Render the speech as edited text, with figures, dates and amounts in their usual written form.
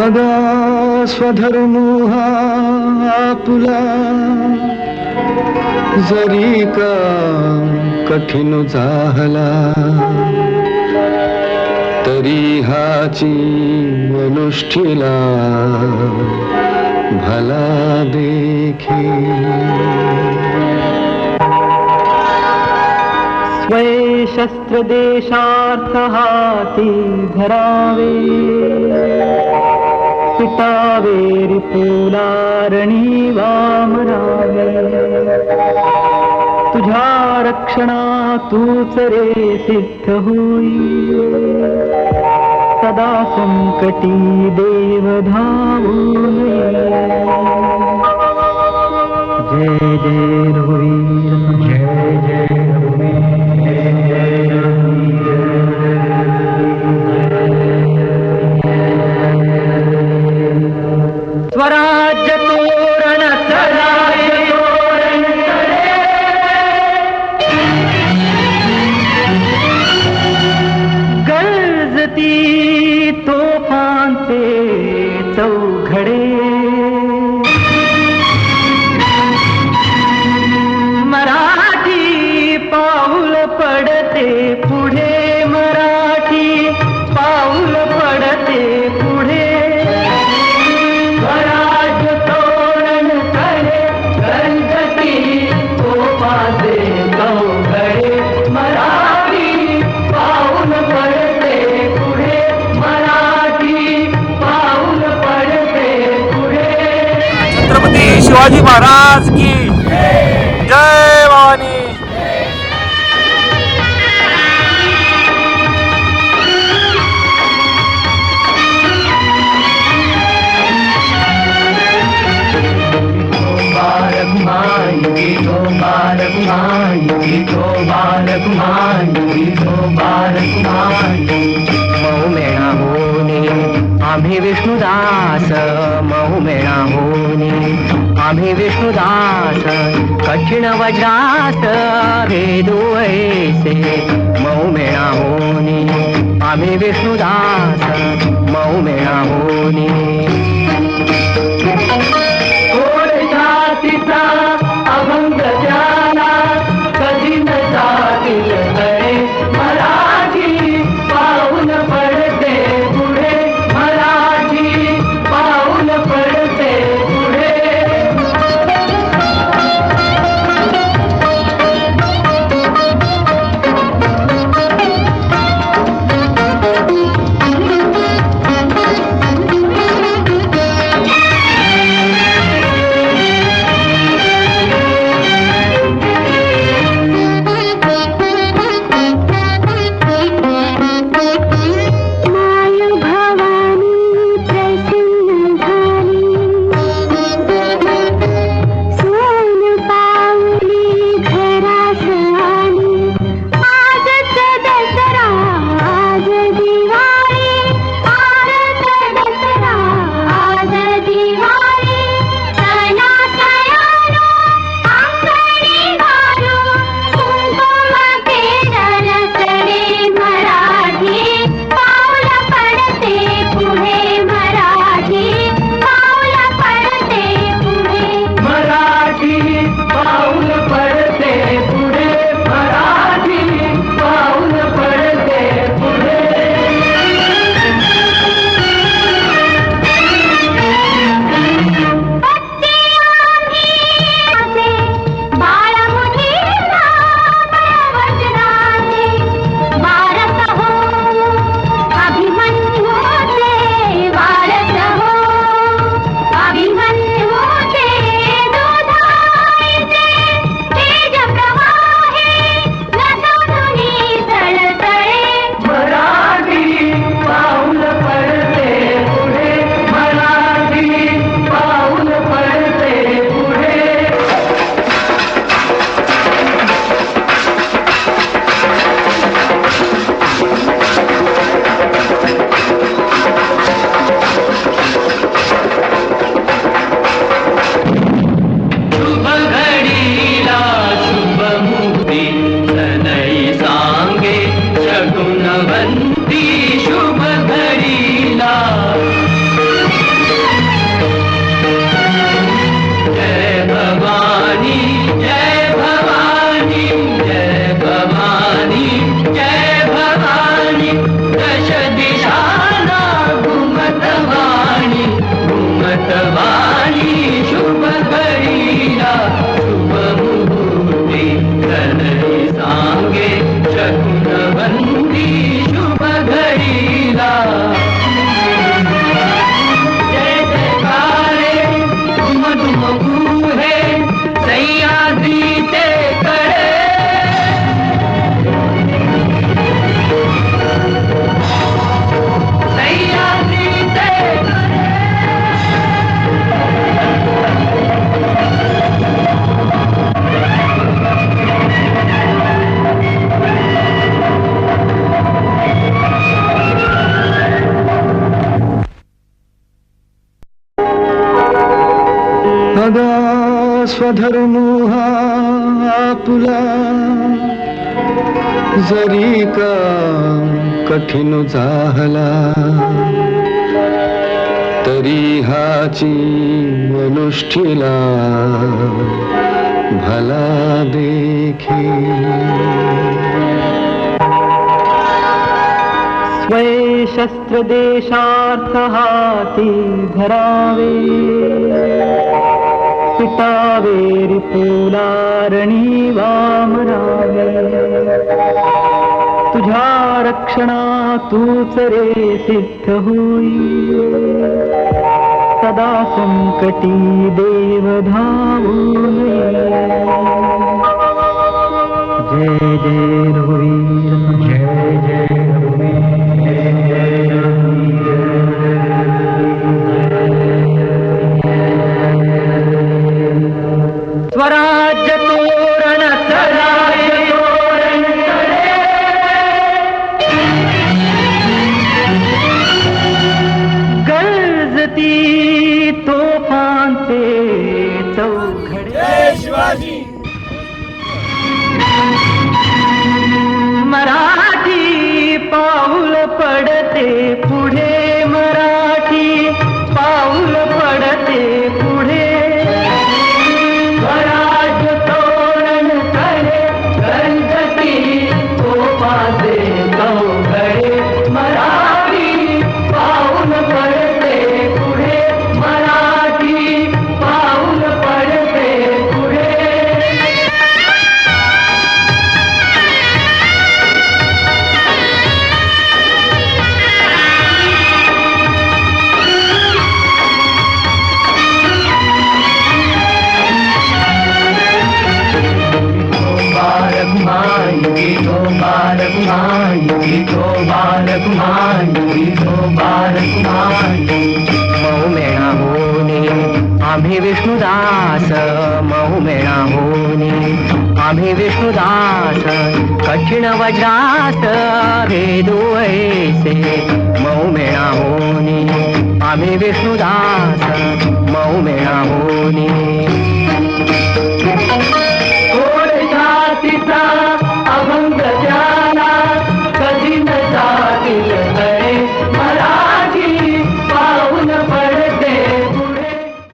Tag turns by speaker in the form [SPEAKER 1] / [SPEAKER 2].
[SPEAKER 1] सदा स्वधर्म हा आपला, जरी का कठीण झाला तरी हाची अनुष्ठीला भला देखी.
[SPEAKER 2] स्वय शस्त्र देशार्थ हाती धरावे, पिटावे रिपुला रणी वामरावे. तुझ्या रक्षणा तूच रे सिद्ध होई, सदा संकटी देव धावून ये. जय जय रघुवीर, जय जय स्वराज्य तोरण स्वराज्य तोरण गरजती तोफांचे चौघडे. मराठी पाऊल पडते पुढे, मराठी पाऊल पडते पुढे. स्वराज्य तोरण करे गरजती तोफांचे चौघडे. मराठी पाऊल पडते पुढे, मराठी पाऊल पडते पुढे.
[SPEAKER 3] छत्रपती शिवाजी महाराज की जय भवानी.
[SPEAKER 2] महुमेळा होणे आम्ही विष्णुदास, महुमेळा होणे आम्ही विष्णुदास. कठीण वज्रास भेदू ऐसे, महुमेळा होणे आम्ही विष्णुदास, महुमेळा होणे. जातीचा अभंग ज्याला कधी न जातील तळे. मराठी पाऊल पडते पुढे, मराठी पाऊल पडते पुढे.
[SPEAKER 1] स्वधर्म हा आपुला जरी का कठीण जाहला तरी हाची अनुष्ठीला भला देखी
[SPEAKER 2] स्वय शस्त्र देशार्थ हाती धरावे पिटावे रिपुलारणी वामरावे तुझ्या रक्षणा तूच रे सिद्ध होई सदा संकटी देव धावून जय जय रघुवीर जय जय स्वराज्य तोरण स्वराज्य तोरण गरजती तोफांचे चौघडे
[SPEAKER 3] जय शिवाजी
[SPEAKER 2] मराठी पाऊल पडते पुढे मराठी पाऊल पडते पुढे स्वराज्य तोरण करे गणपती तोफाचे चौघडे मराठी पाऊल पडते पुढे मराठी पाऊल पडते पुढे महुमेळा होणे आम्ही विष्णुदास महुमेळा होणे आम्ही विष्णुदास कठीण वज्रास भेदू ऐसे महुमेळा होणे आम्ही विष्णुदास महुमेळा होणे